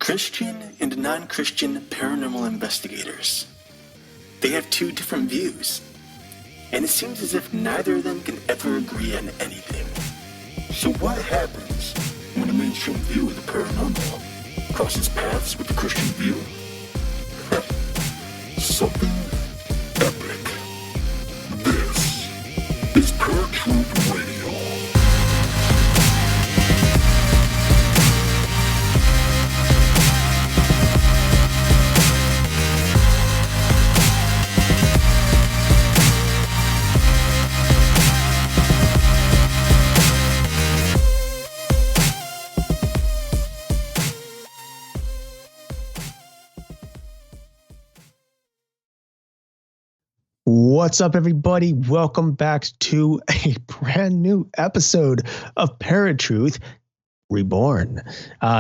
Christian and non-Christian paranormal investigators. They have two different views, and it seems as if neither of them can ever agree on anything. So what happens when a mainstream view of the paranormal crosses paths with the Christian view? Something epic. This is ParaTruth Radio. What's up, everybody? Welcome back to a brand new episode of ParaTruth Reborn.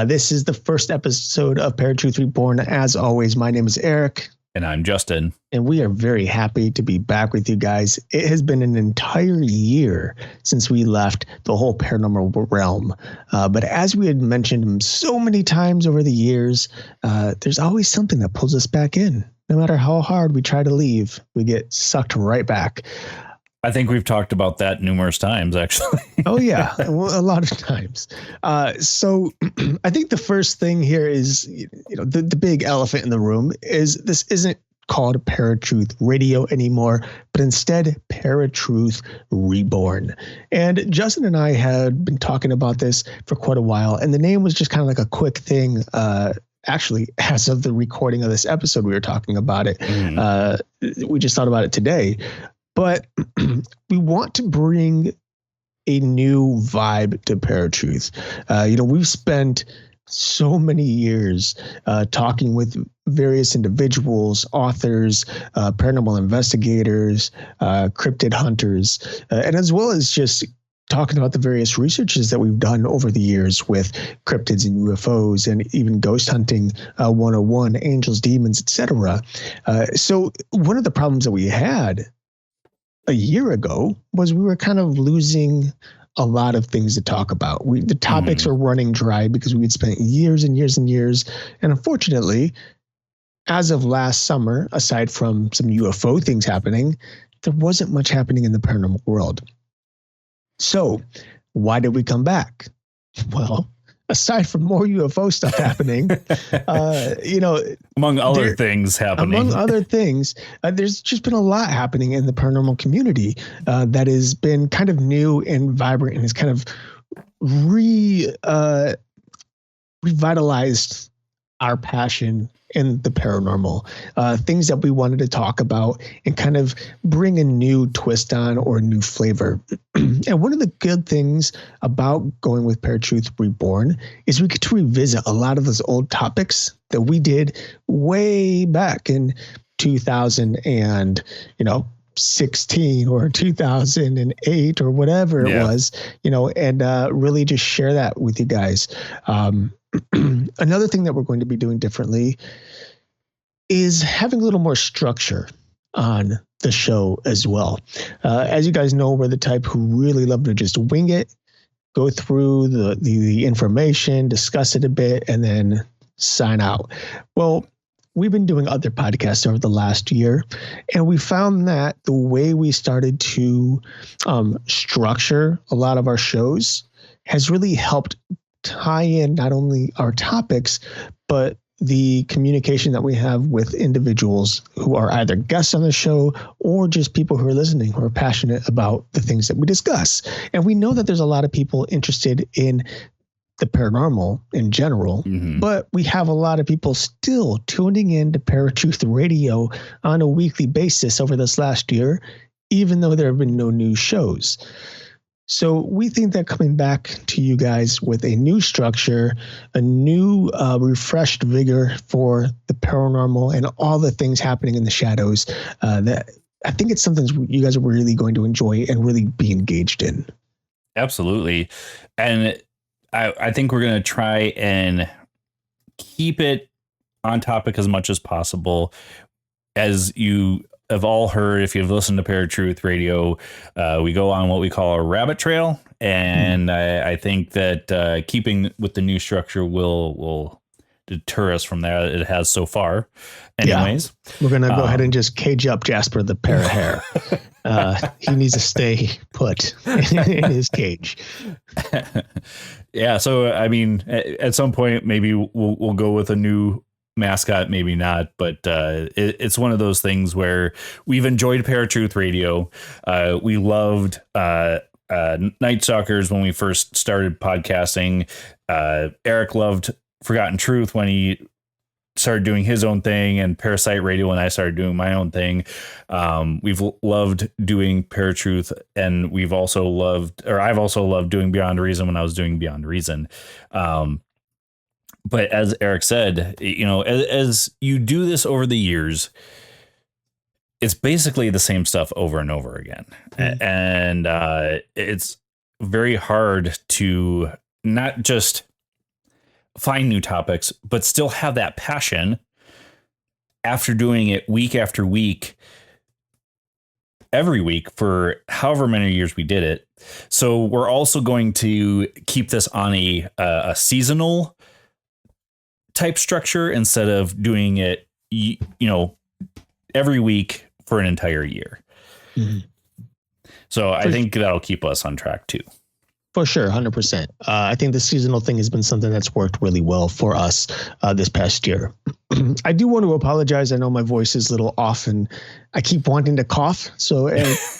This is the first episode of ParaTruth Reborn. As always, my name is Eric. And I'm Justin. And we are very happy to be back with you guys. It has been an entire year since we left the whole paranormal realm. But as we had mentioned so many times over the years, there's always something that pulls us back in. No matter how hard we try to leave, we get sucked right back. I think we've talked about that numerous times, actually. Oh, yeah, a lot of times. So I think the first thing here is, the big elephant in the room is this isn't called ParaTruth Radio anymore, but instead ParaTruth Reborn. And Justin and I had been talking about this for quite a while, and the name was just kind of like a quick thing. Actually, as of the recording of this episode, we were talking about it. We just thought about it today. But we want to bring a new vibe to ParaTruth. We've spent so many years talking with various individuals, authors, paranormal investigators, cryptid hunters, and as well as just talking about the various researches that we've done over the years with cryptids and UFOs and even ghost hunting 101, angels, demons, etc. So one of the problems that we had a year ago was we were kind of losing a lot of things to talk about. The topics are running dry because we had spent years and years and years. And unfortunately, as of last summer, aside from some UFO things happening, there wasn't much happening in the paranormal world. So why did we come back? Well, aside from more UFO stuff happening, among other things happening, there's just been a lot happening in the paranormal community that has been kind of new and vibrant and has kind of revitalized our passion in the paranormal, things that we wanted to talk about and kind of bring a new twist on or a new flavor. And one of the good things about going with ParaTruth Reborn is we get to revisit a lot of those old topics that we did way back in 2016 or 2008 or whatever it was, and really just share that with you guys. Another thing that we're going to be doing differently is having a little more structure on the show as well. As you guys know, we're the type who really love to just wing it, go through the information, discuss it a bit, and then sign out. Well, we've been doing other podcasts over the last year, and we found that the way we started to structure a lot of our shows has really helped tie in not only our topics, but the communication that we have with individuals who are either guests on the show or just people who are listening, who are passionate about the things that we discuss. And we know that there's a lot of people interested in the paranormal in general, but we have a lot of people still tuning in to ParaTruth Radio on a weekly basis over this last year, even though there have been no new shows. So we think that coming back to you guys with a new structure, a new refreshed vigor for the paranormal and all the things happening in the shadows, that I think it's something you guys are really going to enjoy and really be engaged in. Absolutely. And I think we're going to try and keep it on topic as much as possible. As you have all heard, if you've listened to ParaTruth Radio, we go on what we call a rabbit trail. And I think that keeping with the new structure will deter us from that. It has so far. Anyways, we're going to go ahead and just cage up Jasper the pair of hair. He needs to stay put in his cage. Yeah. So, I mean, at some point, maybe we'll go with a new mascot, maybe not, but it's one of those things where we've enjoyed ParaTruth Radio. We loved Night Stalkers when we first started podcasting. Eric loved Forgotten Truth when he started doing his own thing, and Parasite Radio when I started doing my own thing. We've loved doing ParaTruth, and I've also loved doing Beyond Reason when I was doing Beyond Reason. But as Eric said, you know, as you do this over the years, it's basically the same stuff over and over again. And it's very hard to not just find new topics, but still have that passion after doing it week after week, every week for however many years we did it. So we're also going to keep this on a seasonal type structure instead of doing it, you know, every week for an entire year. Mm-hmm. So I think that'll keep us on track too. For sure, 100%. I think the seasonal thing has been something that's worked really well for us this past year. I do want to apologize. I know my voice is a little off and I keep wanting to cough. So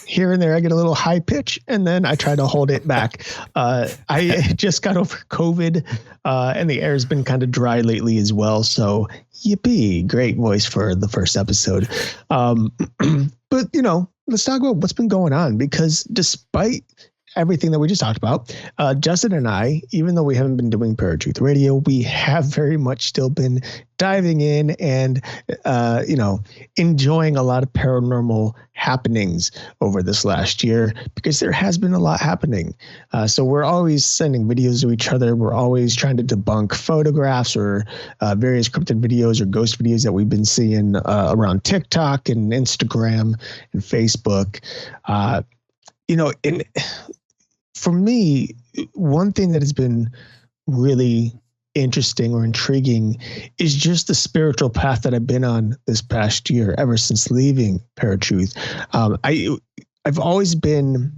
here and there, I get a little high pitch and then I try to hold it back. I just got over COVID and the air has been kind of dry lately as well. So yippee, great voice for the first episode. But, you know, let's talk about what's been going on, because despite everything that we just talked about, Justin and I, even though we haven't been doing ParaTruth Radio, we have very much still been diving in and, you know, enjoying a lot of paranormal happenings over this last year, because there has been a lot happening. So we're always sending videos to each other. We're always trying to debunk photographs or various cryptid videos or ghost videos that we've been seeing around TikTok and Instagram and Facebook. You know, for me, one thing that has been really interesting or intriguing is just the spiritual path that I've been on this past year, ever since leaving ParaTruth. I've always been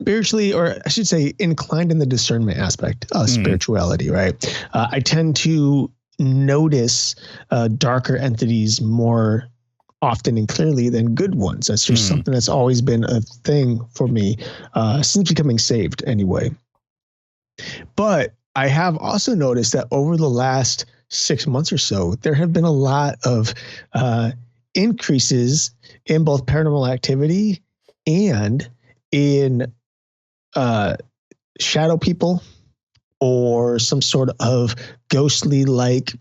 spiritually, or I should say, inclined in the discernment aspect of spirituality, right? I tend to notice darker entities more often and clearly than good ones. That's just something that's always been a thing for me since becoming saved anyway. But I have also noticed that over the last 6 months or so, there have been a lot of increases in both paranormal activity and in shadow people or some sort of ghostly like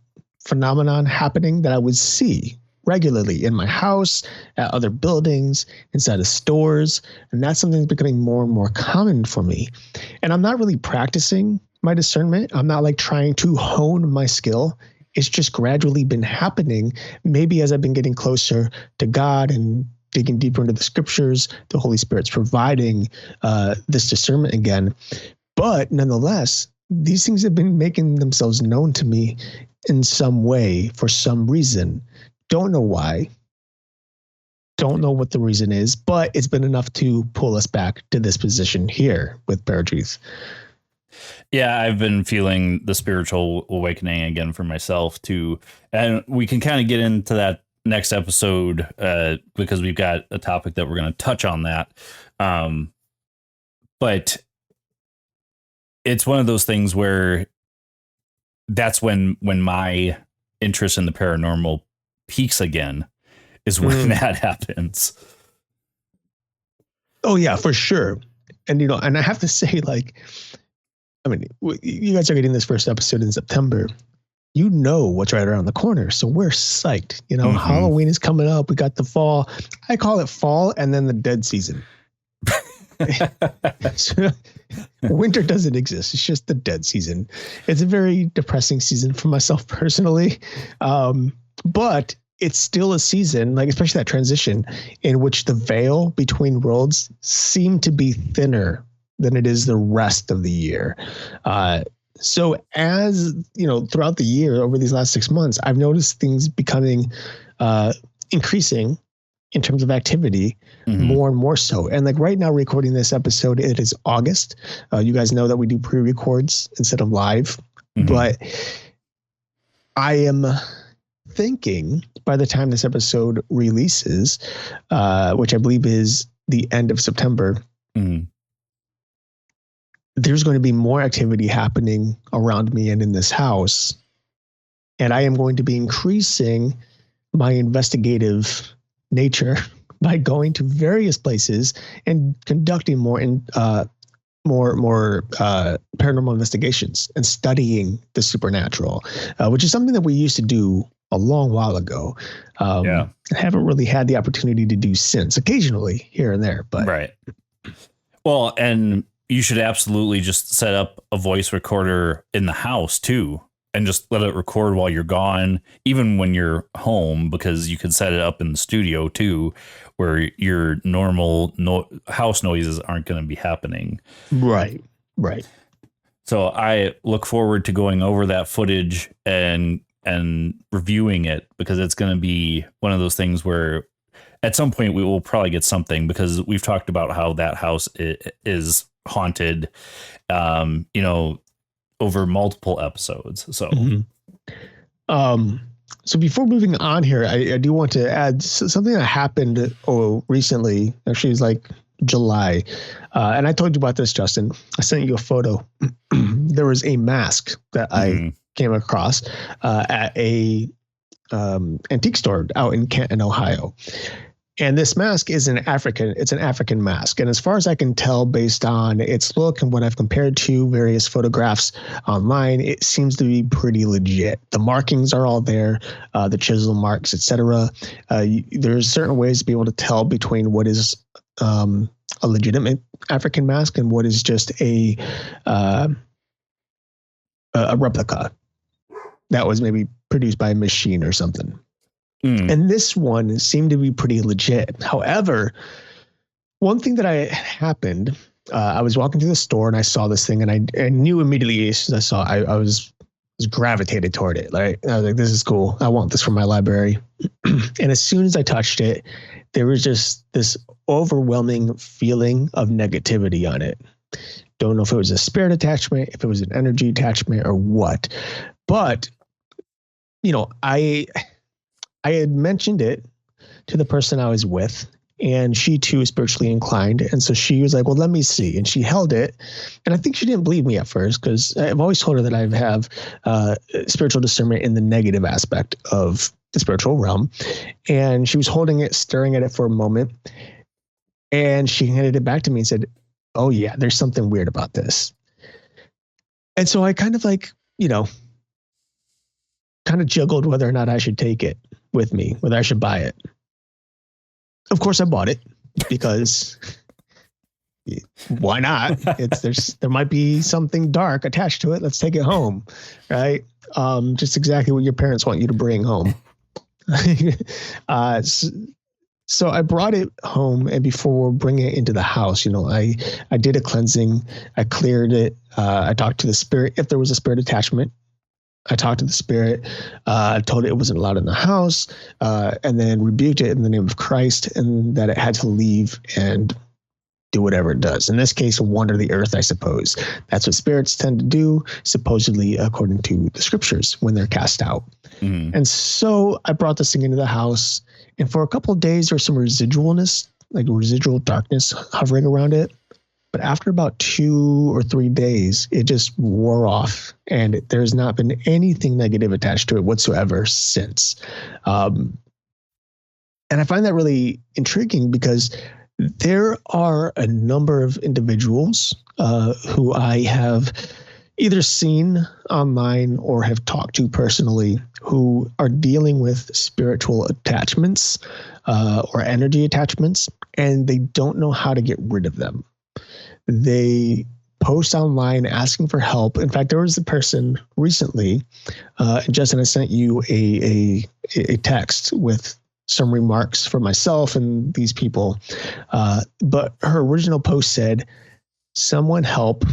phenomenon happening that I would see regularly in my house, at other buildings, inside of stores. And that's something that's becoming more and more common for me. And I'm not really practicing my discernment. I'm not like trying to hone my skill. It's just gradually been happening. Maybe as I've been getting closer to God and digging deeper into the scriptures, the Holy Spirit's providing this discernment again. But nonetheless, these things have been making themselves known to me in some way for some reason. Don't know why. Don't know what the reason is, but it's been enough to pull us back to this position here with ParaTruth. Yeah, I've been feeling the spiritual awakening again for myself too. And we can kind of get into that next episode because we've got a topic that we're going to touch on that. But it's one of those things where that's when my interest in the paranormal peaks again, is when that happens. Oh yeah, for sure. And you know, and I have to say, like, I mean, you guys are getting this first episode in September. You know what's right around the corner, so we're psyched. You know, Halloween is coming up. We got the fall. I call it fall, and then the dead season. Winter doesn't exist. It's just the dead season. It's a very depressing season for myself personally. But it's still a season, like especially that transition in which the veil between worlds seem to be thinner than it is the rest of the year. So as you know, throughout the year, over these last 6 months, I've noticed things becoming increasing in terms of activity, more and more so. And like right now, recording this episode, it is August. You guys know that we do pre-records instead of live, but I am thinking by the time this episode releases, which I believe is the end of September, there's going to be more activity happening around me and in this house. And I am going to be increasing my investigative nature by going to various places and conducting more paranormal investigations and studying the supernatural, which is something that we used to do a long while ago. I haven't really had the opportunity to do since, occasionally here and there, but right. Well, and you should absolutely just set up a voice recorder in the house too, and just let it record while you're gone, even when you're home, because you could set it up in the studio too, where your normal house noises aren't going to be happening. Right. So I look forward to going over that footage and reviewing it, because it's going to be one of those things where at some point we will probably get something, because we've talked about how that house is haunted, over multiple episodes. So, so before moving on here, I do want to add something that happened recently. Actually, it was like July. And I told you about this, Justin. I sent you a photo. There was a mask that I came across at a antique store out in Canton, Ohio. And this mask is it's an African mask. And as far as I can tell, based on its look and what I've compared to various photographs online, it seems to be pretty legit. The markings are all there, the chisel marks, etc. There's certain ways to be able to tell between what is a legitimate African mask and what is just a replica that was maybe produced by a machine or something. And this one seemed to be pretty legit. However, one thing that happened, I was walking through the store and I saw this thing, and I knew immediately as soon as I saw it, I was gravitated toward it. Like, I was like, this is cool. I want this for my library. And as soon as I touched it, there was just this overwhelming feeling of negativity on it. Don't know if it was a spirit attachment, if it was an energy attachment, or what. But, I had mentioned it to the person I was with, and she too is spiritually inclined. And so she was like, well, let me see. And she held it. And I think she didn't believe me at first, because I've always told her that I have spiritual discernment in the negative aspect of the spiritual realm. And she was holding it, staring at it for a moment. And she handed it back to me and said, oh yeah, there's something weird about this. And so I kind of juggled whether or not I should take it with me, whether I should buy it. Of course I bought it, because why not? There might be something dark attached to it. Let's take it home. Right. Just exactly what your parents want you to bring home. So I brought it home, and before bringing it into the house, I did a cleansing. I cleared it. I talked to the spirit. If there was a spirit attachment, I talked to the spirit, told it it wasn't allowed in the house, and then rebuked it in the name of Christ, and that it had to leave and do whatever it does. In this case, wander the earth, I suppose. That's what spirits tend to do, supposedly, according to the scriptures, when they're cast out. And so I brought this thing into the house, and for a couple of days, there was some residualness, like residual darkness hovering around it. But after about 2 or 3 days, it just wore off, and there's not been anything negative attached to it whatsoever since. And I find that really intriguing, because there are a number of individuals who I have either seen online or have talked to personally who are dealing with spiritual attachments or energy attachments, and they don't know how to get rid of them. They post online asking for help. In fact, there was a person recently, Justin, I sent you a text with some remarks for myself and these people. But her original post said, someone help.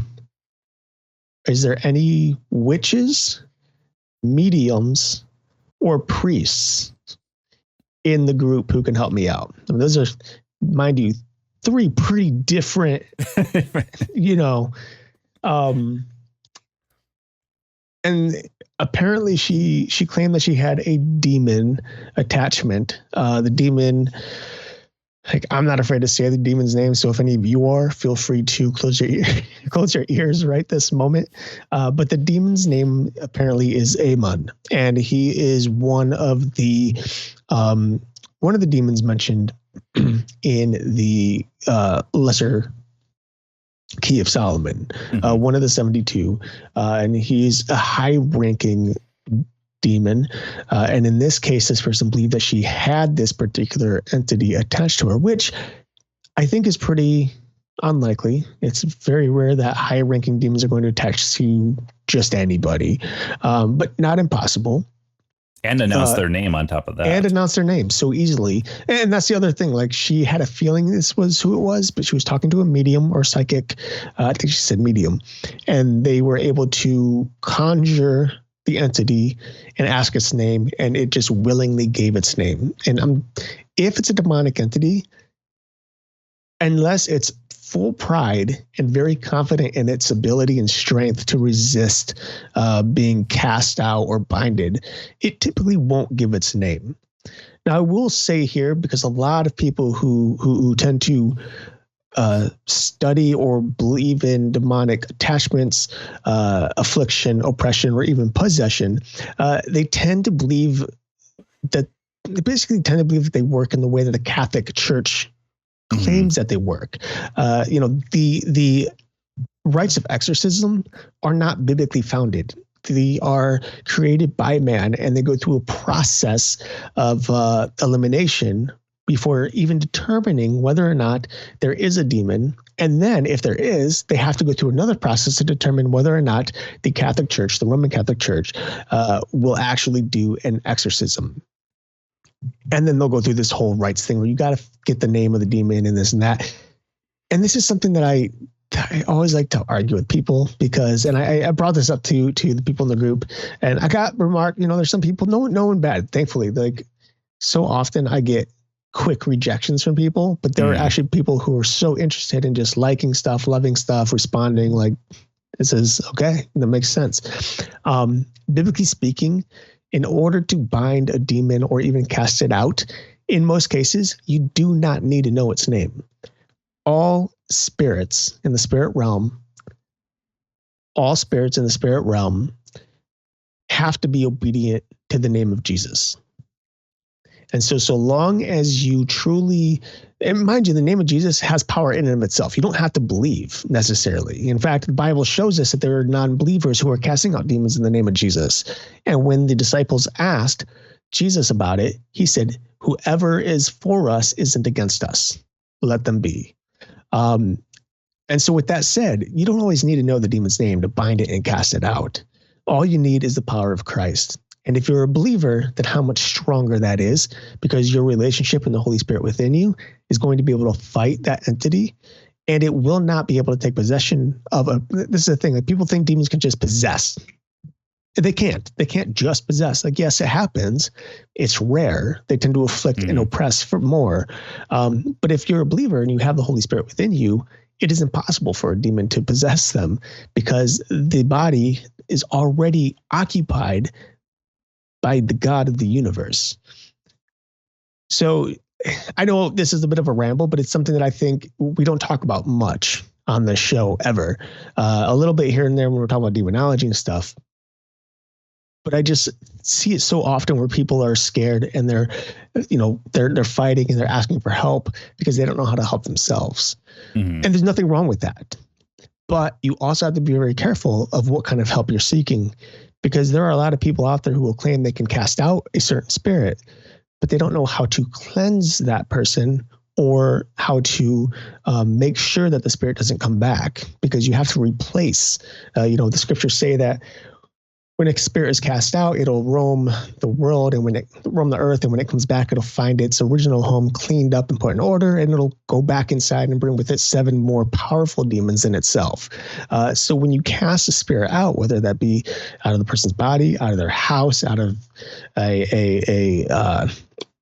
is there any witches, mediums, or priests in the group who can help me out? I mean, those are, mind you, 3 pretty different, and apparently she claimed that she had a demon attachment. The demon, like, I'm not afraid to say the demon's name. So if any of you are, feel free to close your ears right this moment. But the demon's name apparently is Amon, and he is one of the demons mentioned in the Lesser Key of Solomon, one of the 72, and he's a high-ranking demon. And in this case, this person believed that she had this particular entity attached to her, which I think is pretty unlikely. It's very rare that high-ranking demons are going to attach to just anybody, but not impossible. And announce their name on top of that. And announce their name so easily. And that's the other thing. Like, she had a feeling this was who it was, but she was talking to a medium or psychic. I think she said medium. And they were able to conjure the entity and ask its name, and it just willingly gave its name. And if it's a demonic entity, unless it's full pride and very confident in its ability and strength to resist being cast out or binded, it typically won't give its name. Now, I will say here, because a lot of people who tend to study or believe in demonic attachments, affliction, oppression, or even possession, they tend to believe that they work in the way that the Catholic Church claims that they work. The rites of exorcism are not biblically founded. They are created by man, and they go through a process of elimination before even determining whether or not there is a demon. And then if there is, they have to go through another process to determine whether or not the Catholic Church, the Roman Catholic Church, will actually do an exorcism. And then they'll go through this whole rites thing where you got to get the name of the demon and this and that. And this is something that I always like to argue with people, because, and I brought this up to the people in the group, and I got remarked, there's some people, no one bad, thankfully. Like, so often I get quick rejections from people, but there are actually people who are so interested in just liking stuff, loving stuff, responding like, this is okay, that makes sense. Biblically speaking, in order to bind a demon or even cast it out, in most cases, you do not need to know its name. All spirits in the spirit realm have to be obedient to the name of Jesus. And so long as you truly, and mind you, the name of Jesus has power in and of itself. You don't have to believe necessarily. In fact, the Bible shows us that there are non-believers who are casting out demons in the name of Jesus. And when the disciples asked Jesus about it, he said, whoever is for us isn't against us. Let them be. And so with that said, you don't always need to know the demon's name to bind it and cast it out. All you need is the power of Christ. And if you're a believer, then how much stronger that is, because your relationship in the Holy Spirit within you is going to be able to fight that entity, and it will not be able to take possession of this is the thing, like, people think demons can just possess. They can't just possess. Like, yes, it happens. It's rare. They tend to afflict and oppress for more. But if you're a believer and you have the Holy Spirit within you, it is impossible for a demon to possess them, because the body is already occupied by the God of the universe. So I know this is a bit of a ramble, but it's something that I think we don't talk about much on the show ever. A little bit here and there when we're talking about demonology and stuff. But I just see it so often where people are scared and they're fighting and they're asking for help because they don't know how to help themselves. And there's nothing wrong with that. But you also have to be very careful of what kind of help you're seeking, because there are a lot of people out there who will claim they can cast out a certain spirit, but they don't know how to cleanse that person or how to make sure that the spirit doesn't come back, because you have to replace, the scriptures say that when a spirit is cast out, it'll roam the world, and when it roam the earth, and when it comes back, it'll find its original home cleaned up and put in order, and it'll go back inside and bring with it 7 more powerful demons in itself. So when you cast a spirit out, whether that be out of the person's body, out of their house, out of an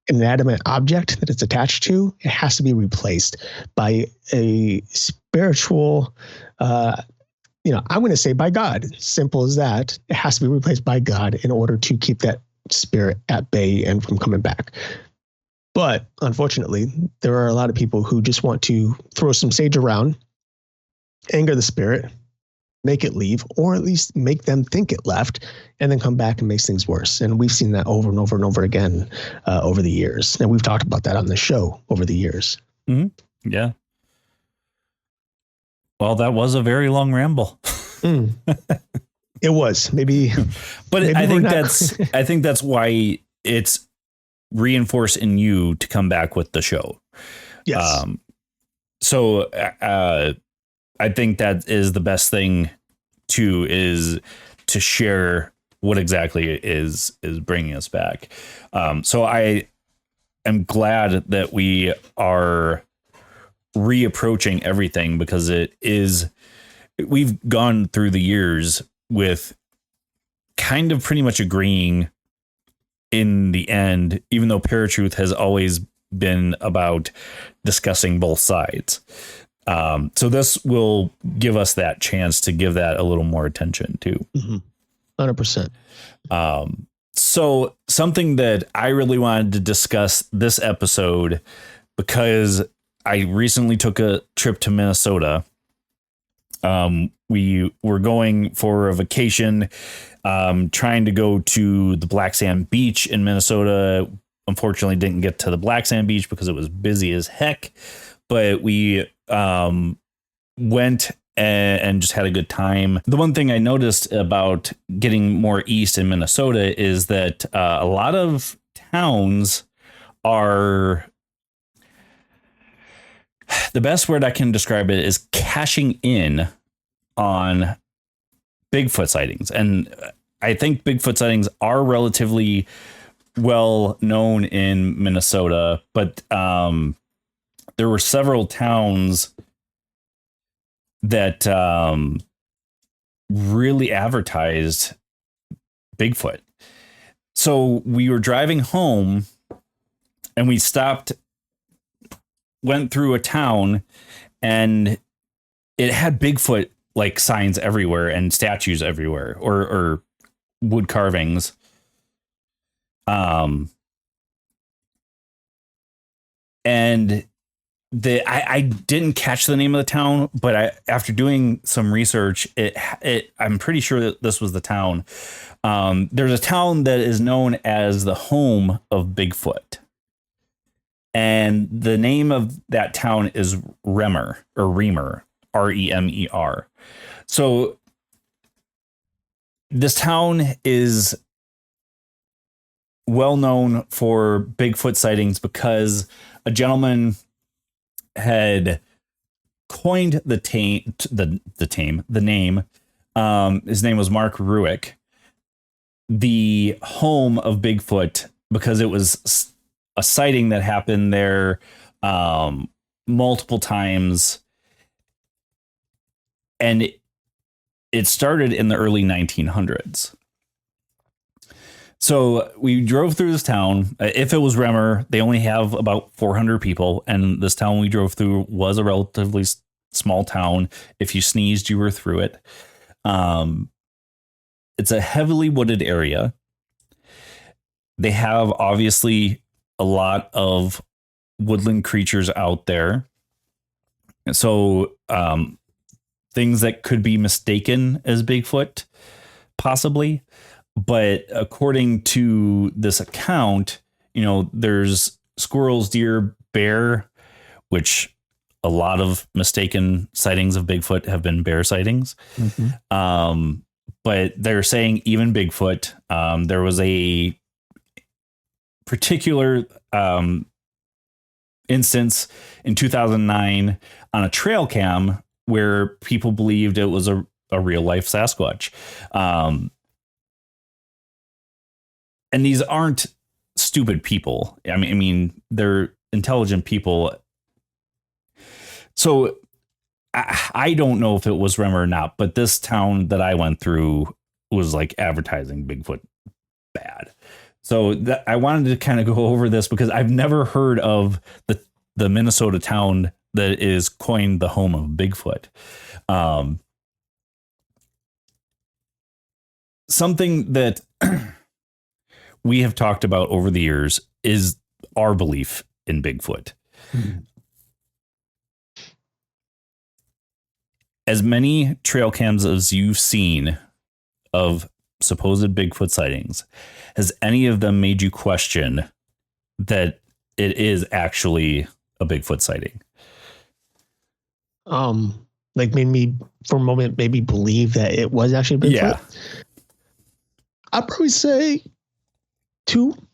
inanimate object that it's attached to, it has to be replaced by a spiritual, I'm going to say by God. Simple as that. It has to be replaced by God in order to keep that spirit at bay and from coming back. But unfortunately, there are a lot of people who just want to throw some sage around, anger the spirit, make it leave, or at least make them think it left, and then come back and makes things worse. And we've seen that over and over and over again over the years. And we've talked about that on the show over the years. Mm-hmm. Yeah. Well, that was a very long ramble. It was maybe, but maybe I think that's why it's reinforced in you to come back with the show. Yes. So I think that is the best thing is to share what exactly is bringing us back. So I am glad that we are reapproaching everything, because we've gone through the years with kind of pretty much agreeing in the end, even though ParaTruth has always been about discussing both sides. So this will give us that chance to give that a little more attention too. 100%. So something that I really wanted to discuss this episode, because I recently took a trip to Minnesota. We were going for a vacation, trying to go to the Black Sand Beach in Minnesota. Unfortunately, didn't get to the Black Sand Beach because it was busy as heck. But we went and just had a good time. The one thing I noticed about getting more east in Minnesota is that a lot of towns are... The best word I can describe it is cashing in on Bigfoot sightings. And I think Bigfoot sightings are relatively well known in Minnesota, but there were several towns that really advertised Bigfoot. So we were driving home and we went through a town, and it had Bigfoot like signs everywhere and statues everywhere, or wood carvings. And I didn't catch the name of the town, but after doing some research, I'm pretty sure that this was the town. There's a town that is known as the home of Bigfoot. And the name of that town is Remer, Remer. So this town is well known for Bigfoot sightings because a gentleman had coined the name. His name was Mark Ruick, the home of Bigfoot, because it was a sighting that happened there multiple times. And it started in the early 1900s. So we drove through this town. If it was Remer, they only have about 400 people. And this town we drove through was a relatively small town. If you sneezed, you were through it. It's a heavily wooded area. They have obviously a lot of woodland creatures out there. So things that could be mistaken as Bigfoot, possibly. But according to this account, there's squirrels, deer, bear, which a lot of mistaken sightings of Bigfoot have been bear sightings. Mm-hmm. But they're saying even Bigfoot. There was a particular instance in 2009 on a trail cam where people believed it was a real life Sasquatch. and these aren't stupid people. I mean, they're intelligent people. So I don't know if it was Remer or not, but this town that I went through was like advertising Bigfoot bad. So I wanted to kind of go over this because I've never heard of the Minnesota town that is coined the home of Bigfoot. Something that we have talked about over the years is our belief in Bigfoot. Mm-hmm. As many trail cams as you've seen of supposed Bigfoot sightings, has any of them made you question that it is actually a Bigfoot sighting? Like made me for a moment maybe believe that it was actually Bigfoot. Yeah. I'd probably say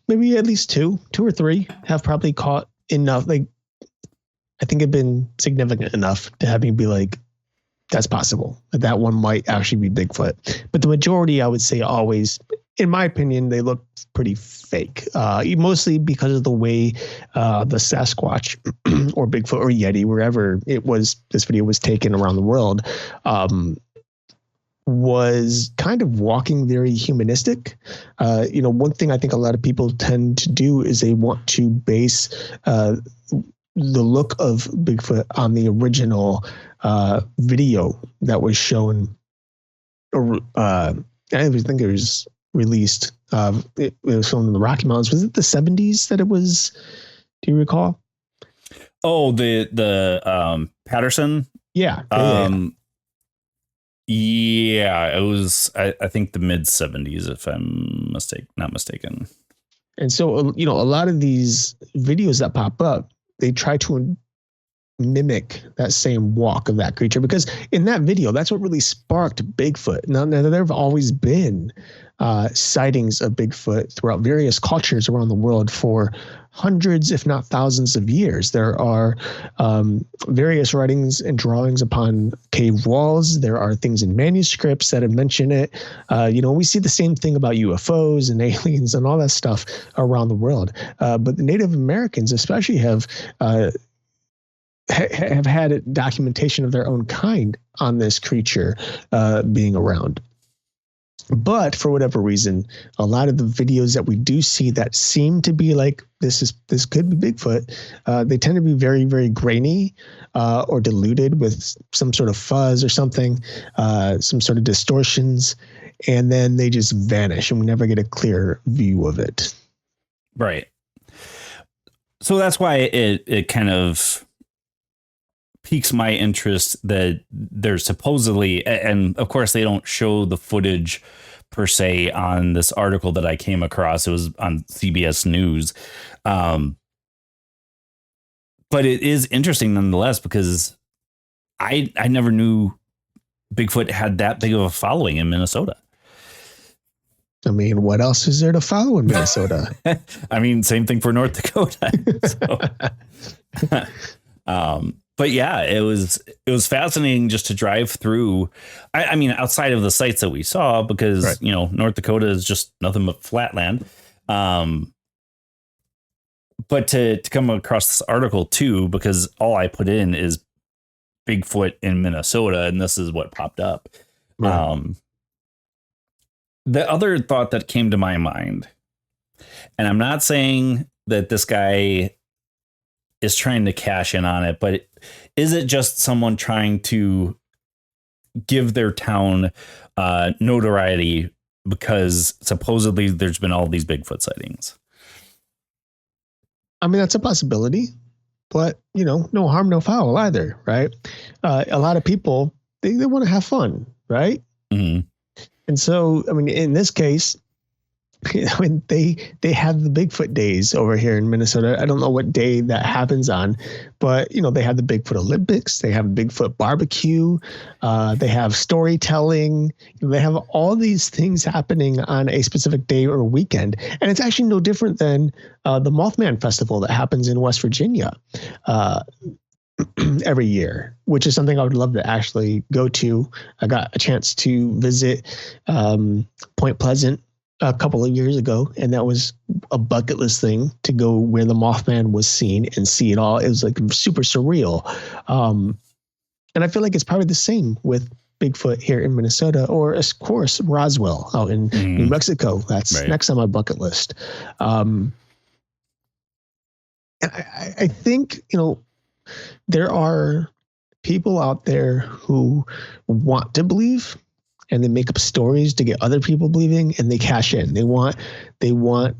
maybe at least two or three have probably caught enough. Like, I think it'd been significant enough to have me be like, that's possible. That one might actually be Bigfoot. But the majority, I would say, always, in my opinion, they look pretty fake. Mostly because of the way the Sasquatch or Bigfoot or Yeti, wherever it was, this video was taken around the world, was kind of walking very humanistic. One thing I think a lot of people tend to do is they want to base the look of Bigfoot on the original video that was shown. I think it was released. It was filmed in the Rocky Mountains. Was it the 70s that it was? Do you recall? Oh, the Patterson. Yeah. Yeah, it was. I think the mid 70s, if I'm not mistaken. And so, a lot of these videos that pop up, they try to mimic that same walk of that creature, because in that video, that's what really sparked Bigfoot. Now there have always been sightings of Bigfoot throughout various cultures around the world for hundreds, if not thousands of years. There are various writings and drawings upon cave walls. There are things in manuscripts that have mentioned it. We see the same thing about UFOs and aliens and all that stuff around the world. But the Native Americans especially have had documentation of their own kind on this creature being around. But for whatever reason, a lot of the videos that we do see that seem to be like this could be Bigfoot, they tend to be very, very grainy or diluted with some sort of fuzz or something, some sort of distortions, and then they just vanish and we never get a clear view of it. Right. So that's why it kind of piques my interest that there's supposedly, and of course they don't show the footage per se on this article that I came across. It was on CBS News. But it is interesting nonetheless, because I never knew Bigfoot had that big of a following in Minnesota. I mean, what else is there to follow in Minnesota? I mean, same thing for North Dakota. But yeah, it was fascinating just to drive through. I mean, outside of the sites that we saw, because, right, North Dakota is just nothing but flatland. But to come across this article too, because all I put in is Bigfoot in Minnesota, and this is what popped up. Right. The other thought that came to my mind, and I'm not saying that this guy is trying to cash in on it, but is it just someone trying to give their town notoriety because supposedly there's been all these Bigfoot sightings? I mean, that's a possibility, but no harm, no foul either, right? A lot of people, they want to have fun, right? Mm-hmm. And so, I mean, in this case, they have the Bigfoot days over here in Minnesota. I don't know what day that happens on, but they have the Bigfoot Olympics. They have Bigfoot barbecue. They have storytelling. They have all these things happening on a specific day or weekend, and it's actually no different than the Mothman Festival that happens in West Virginia every year, which is something I would love to actually go to. I got a chance to visit Point Pleasant a couple of years ago, and that was a bucket list thing to go where the Mothman was seen and see it all. It was like super surreal. And I feel like it's probably the same with Bigfoot here in Minnesota, or of course Roswell out in New Mexico. That's next on my bucket list. And I think, there are people out there who want to believe, and they make up stories to get other people believing, and they cash in. They want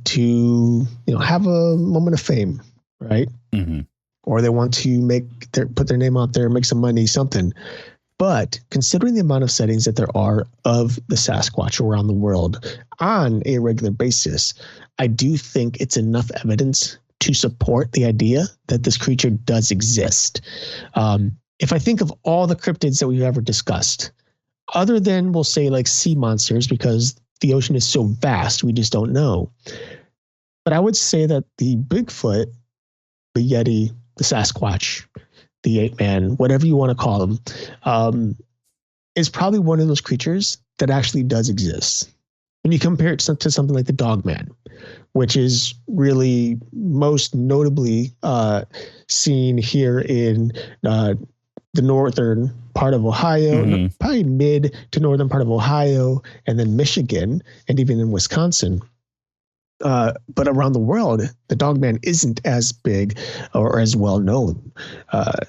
to, have a moment of fame, right? Mm-hmm. Or they want to put their name out there, make some money, something. But considering the amount of sightings that there are of the Sasquatch around the world on a regular basis, I do think it's enough evidence to support the idea that this creature does exist. If I think of all the cryptids that we've ever discussed, other than we'll say like sea monsters, because the ocean is so vast, we just don't know. But I would say that the Bigfoot, the Yeti, the Sasquatch, the ape man, whatever you want to call them, is probably one of those creatures that actually does exist. When you compare it to something like the Dogman, which is really most notably seen here in the northern part of Ohio, probably mid to northern part of Ohio, and then Michigan, and even in Wisconsin. But around the world, the Dogman isn't as big or as well known,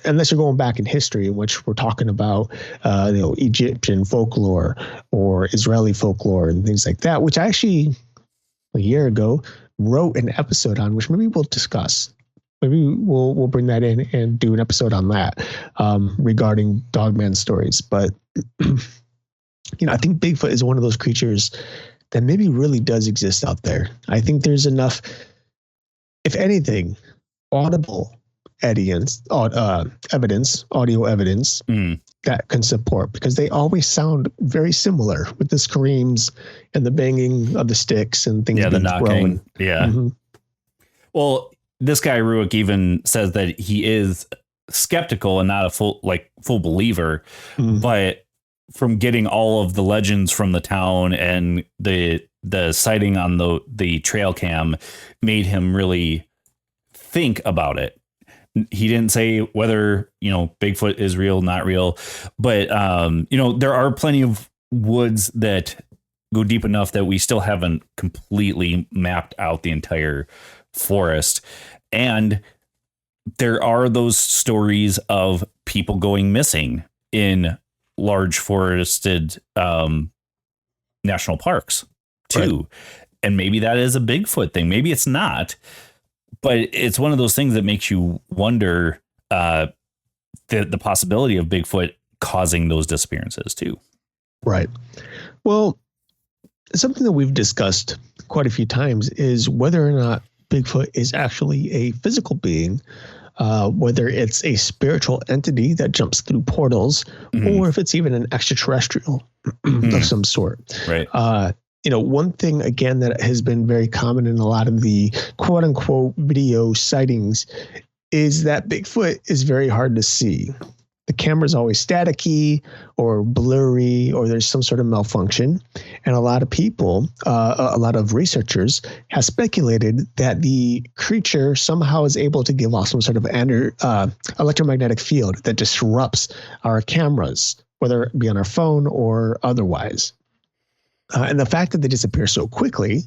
unless you're going back in history, in which we're talking about, Egyptian folklore or Israeli folklore and things like that, which I actually a year ago wrote an episode on, which maybe we'll discuss. Maybe we'll bring that in and do an episode on that regarding Dogman stories. But I think Bigfoot is one of those creatures that maybe really does exist out there. I think there's enough, if anything, audible evidence, audio evidence that can support, because they always sound very similar with the screams and the banging of the sticks and things. Yeah, the being knocking. thrown. Yeah. Mm-hmm. Well, this guy Ruick even says that he is skeptical and not a full believer, but from getting all of the legends from the town and the sighting on the trail cam made him really think about it. He didn't say whether, Bigfoot is real, not real, but, there are plenty of woods that go deep enough that we still haven't completely mapped out the entire forest. And there are those stories of people going missing in large forested national parks too. Right. And maybe that is a Bigfoot thing. Maybe it's not, but it's one of those things that makes you wonder the possibility of Bigfoot causing those disappearances too. Right. Well, something that we've discussed quite a few times is whether or not Bigfoot is actually a physical being, whether it's a spiritual entity that jumps through portals, or if it's even an extraterrestrial of some sort. Right. One thing, again, that has been very common in a lot of the quote unquote video sightings is that Bigfoot is very hard to see. The camera's always staticky or blurry, or there's some sort of malfunction. And a lot of people, a lot of researchers have speculated that the creature somehow is able to give off some sort of electromagnetic field that disrupts our cameras, whether it be on our phone or otherwise. And the fact that they disappear so quickly,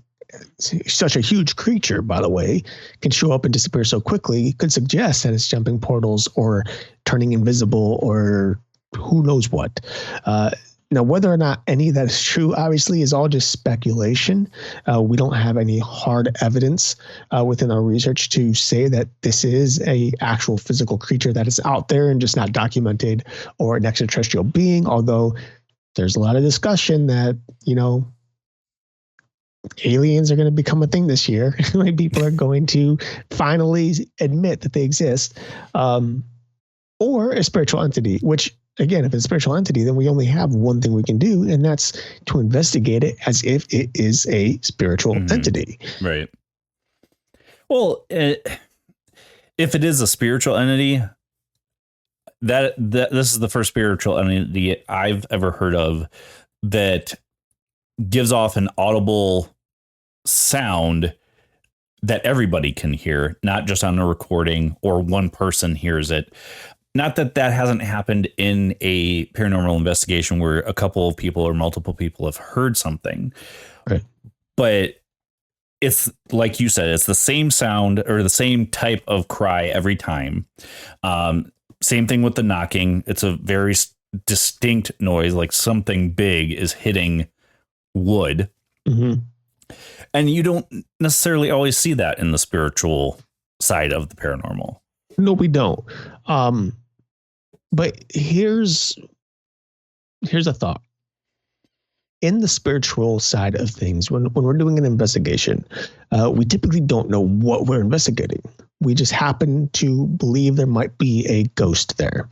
such a huge creature, by the way, can show up and disappear so quickly, could suggest that it's jumping portals or turning invisible or who knows what. Now, whether or not any of that is true, obviously, is all just speculation. We don't have any hard evidence within our research to say that this is a actual physical creature that is out there and just not documented, or an extraterrestrial being, although there's a lot of discussion that, aliens are going to become a thing this year. Like, people are going to finally admit that they exist, or a spiritual entity, which, again, if it's a spiritual entity, then we only have one thing we can do, and that's to investigate it as if it is a spiritual entity. Right. Well, if it is a spiritual entity, that this is the first spiritual entity I've ever heard of that gives off an audible sound that everybody can hear, not just on a recording or one person hears it. Not that that hasn't happened in a paranormal investigation where a couple of people or multiple people have heard something. Right. But it's like you said, it's the same sound or the same type of cry every time. Same thing with the knocking. It's a very distinct noise, like something big is hitting wood. Mm-hmm. And you don't necessarily always see that in the spiritual side of the paranormal. No, we don't. But here's a thought. In the spiritual side of things, when we're doing an investigation, we typically don't know what we're investigating. We just happen to believe there might be a ghost there.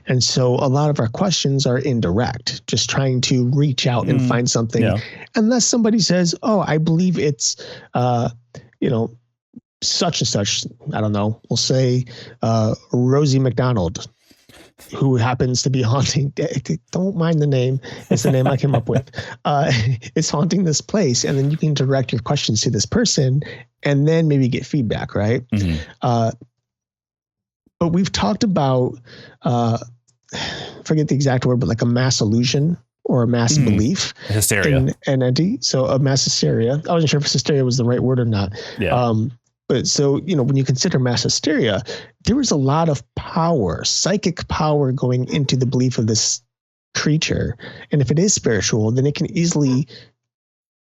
And so a lot of our questions are indirect, just trying to reach out and find something. Yeah. Unless somebody says, oh, I believe it's, such and such. I don't know. We'll say Rosie McDonald, who happens to be haunting. Don't mind the name. It's the name I came up with. It's haunting this place. And then you can direct your questions to this person and then maybe get feedback, right? Mm-hmm. But we've talked about, forget the exact word, but like a mass illusion or a mass belief. Hysteria. In an entity. So a mass hysteria. I wasn't sure if hysteria was the right word or not. Yeah. But so, when you consider mass hysteria, there is a lot of power, psychic power going into the belief of this creature. And if it is spiritual, then it can easily,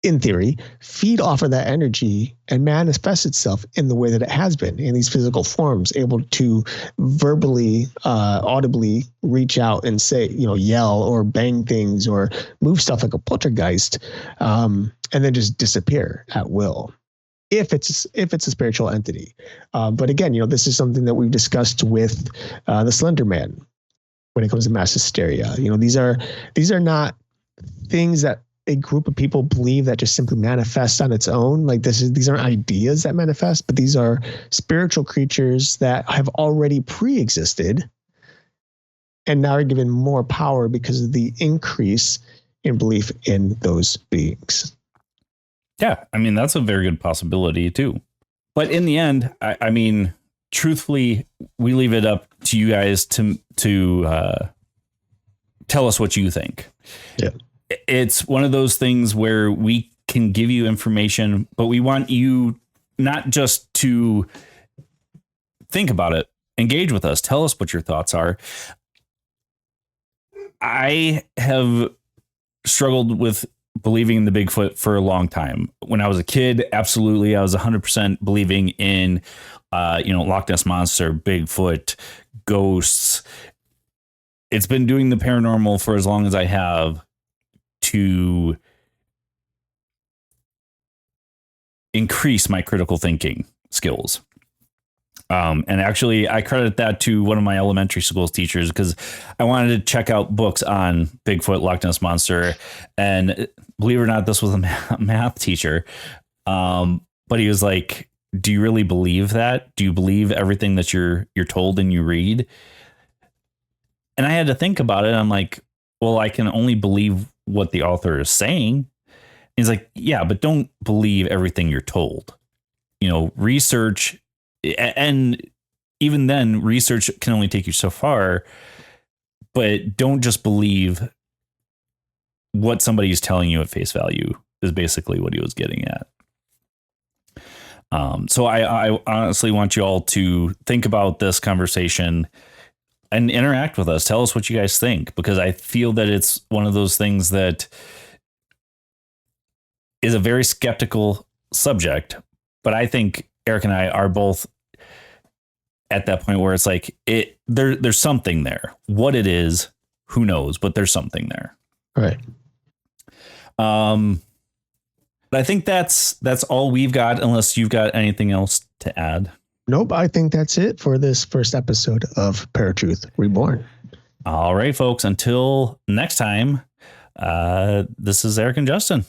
in theory, feed off of that energy and manifest itself in the way that it has been in these physical forms, able to verbally, audibly reach out and say, yell or bang things or move stuff like a poltergeist, and then just disappear at will. If it's a spiritual entity. But again, this is something that we've discussed with the Slender Man when it comes to mass hysteria. These are not things that a group of people believe that just simply manifest on its own. Like these aren't ideas that manifest, but these are spiritual creatures that have already pre-existed and now are given more power because of the increase in belief in those beings. Yeah, I mean, that's a very good possibility, too. But in the end, I mean, truthfully, we leave it up to you guys to tell us what you think. Yeah. It's one of those things where we can give you information, but we want you not just to think about it, engage with us, tell us what your thoughts are. I have struggled with believing in the Bigfoot for a long time. When I was a kid, absolutely, I was 100% believing in, Loch Ness Monster, Bigfoot, ghosts. It's been doing the paranormal for as long as I have to increase my critical thinking skills. And actually, I credit that to one of my elementary school teachers because I wanted to check out books on Bigfoot, Loch Ness Monster. And believe it or not, this was a math teacher. But he was like, do you really believe that? Do you believe everything that you're told and you read? And I had to think about it. I'm like, well, I can only believe what the author is saying. He's like, yeah, but don't believe everything you're told. Research. And even then, research can only take you so far, but don't just believe what somebody's telling you at face value is basically what he was getting at. So I honestly want you all to think about this conversation and interact with us. Tell us what you guys think, because I feel that it's one of those things that is a very skeptical subject, but I think Eric and I are both at that point where it's like there's something there. What it is, who knows, but there's something there. Right. I think that's all we've got, unless you've got anything else to add. Nope. I think that's it for this first episode of ParaTruth Reborn. All right, folks. Until next time, this is Eric and Justin.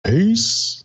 Peace.